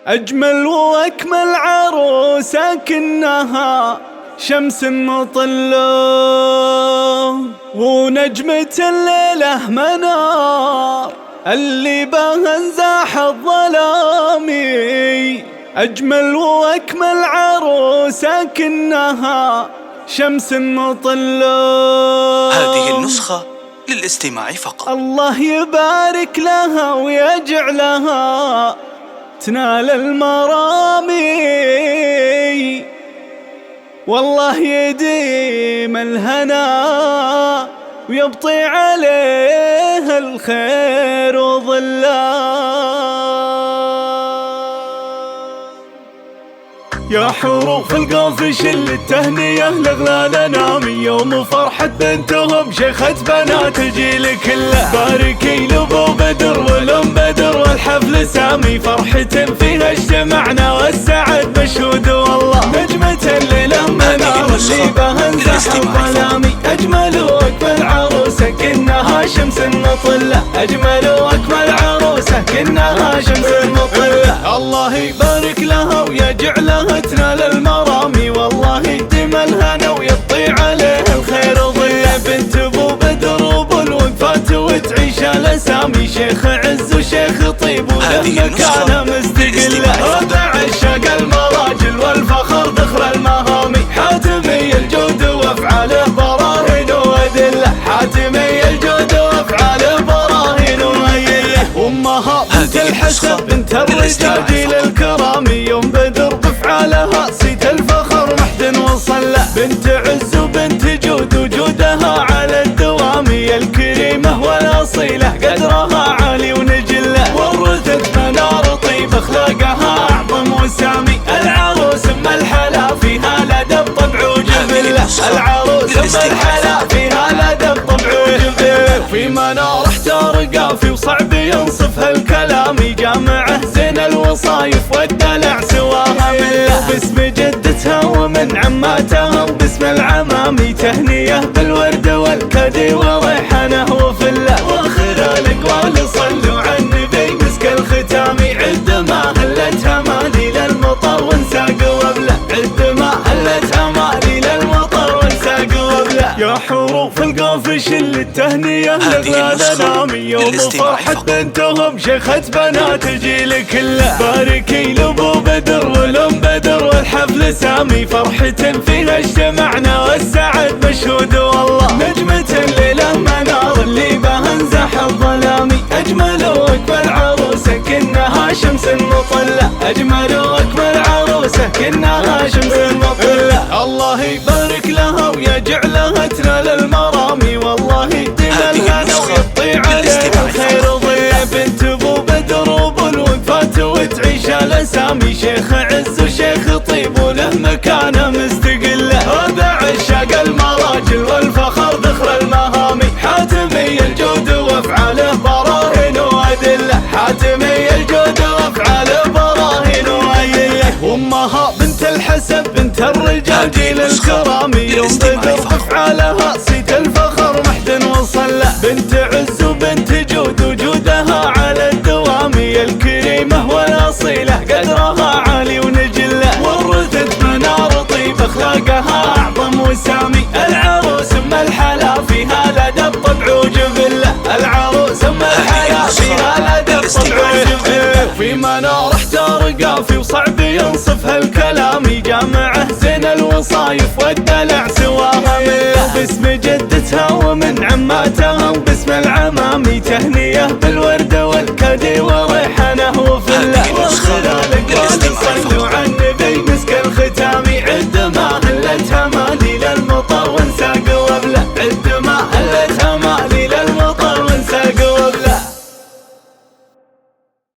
أجمل وأكمل عروسة كنها شمس مطلة، ونجمة الليلة منار اللي بها انزاح الظلامي. أجمل وأكمل عروسة كنها شمس مطلة. هذه النسخة للاستماع فقط. الله يبارك لها ويجعلها تنال المرامي، والله يديم الهنا ويبطي عليه الخير وظلام. يا حروف القافش اللي التهنية لغلال نامي، يوم فرحة بنتهم شيخة بنات الجيل كله. باركي لابو بدر ولم بدر والحفل سامي، فرحة فيها اجتمعنا والسعد مشهود والله. نجمة الليلة منار اللي بها انزاح الظلامي. أجمل وأكمل عروسة كنها شمس مطلة. أجمل وأكمل عروسة كنها شمس مطلة. الله يبارك لها ويجعلها تنال المرامي، والله يديم الهنا ويبطي عليه الخير وظله. بنت ابو بدر وابو الوقفات وتعيش الاسامي، شيخ عز وشيخ طيب وله مكانه مستقله. هذا عشاق المراجل والفخر ذخر المهامي، حاتمي الجود وافعاله براهين وادله. حاتمي الجود وافعاله براهين وادله. امها بنت الحسب بنت الرجال جيل الكرامي، يوم بدر بفعالها صيت الفخر محد وصله. بنت عز وبنت جود وجودها على الدوامي، الكريمة والاصيلة قدرها عالي ونجله. ورثت منار طيب اخلاقها اعظم وسامي، العروس ام الحلا فيها الادب طبع وجبله. العروس ام الحلا فيها الادب طبع وجبله. في منار احتار قافي وصعب ينصفها الكلامي، جامعه زين الوصايف والدلع سواها بالله. باسم جدتها ومن عماتها وباسم العمامي، تهنيه بالورد والكدي وريحانه وفله. واخر الاقوال صلوا على النبي مسك الختامي، عد ما هلت همالي للمطر وانساق وبله. عد ما هلت همالي للمطر وانساق وبله. يا حروف القافش اللي التهنية لغلال نامي، يوم فرحة بنتهم شيخة بنات الجيل كله. باركي لابو بدر ولم بدر والحفل سامي، فرحة فيها اجتمعنا والسعد مشهود والله. نجمة الليلة منار اللي بها انزاح الظلامي. أجمل وأكمل عروسة كنها شمس مطلة. أجمل وأكمل عروسة كنها شمس مطلة. الله يبارك لها ويجعلها تنال المرامي، والله يديم الهنا ويبطي عليه الخير وظله. بنت ابو بدر وابو الوقفات وتعيش الاسامي، شيخ عز وشيخ طيب وله مكانه مستقله. هذا عشاق المراجل والفخر ذخر المهامي، حاتمي الجود وافعاله براهين وادله. حاتمي الجود وافعاله براهين وادله. امها بنت الحسب بنت الرجال جيل الكرامي، يوم بدر بافعالها صيت الفخر محد وصله. بنت عز وبنت جود وجودها على الدوامي، الكريمة والاصيلة قدرها عالي ونجله. ورثت منار طيب اخلاقها اعظم وسامي، العروس ام الحلا فيها الادب طبع وجبله. العروس ام الحلا فيها الادب طبع وجبله. في منار احتار قافي وصعب ينصفها الكلامي، جامعه زين الوصايف والدلع سواها بالله. باسم جدتها ومن عماتها وباسم العمامي، تهنيه بالورد والكدي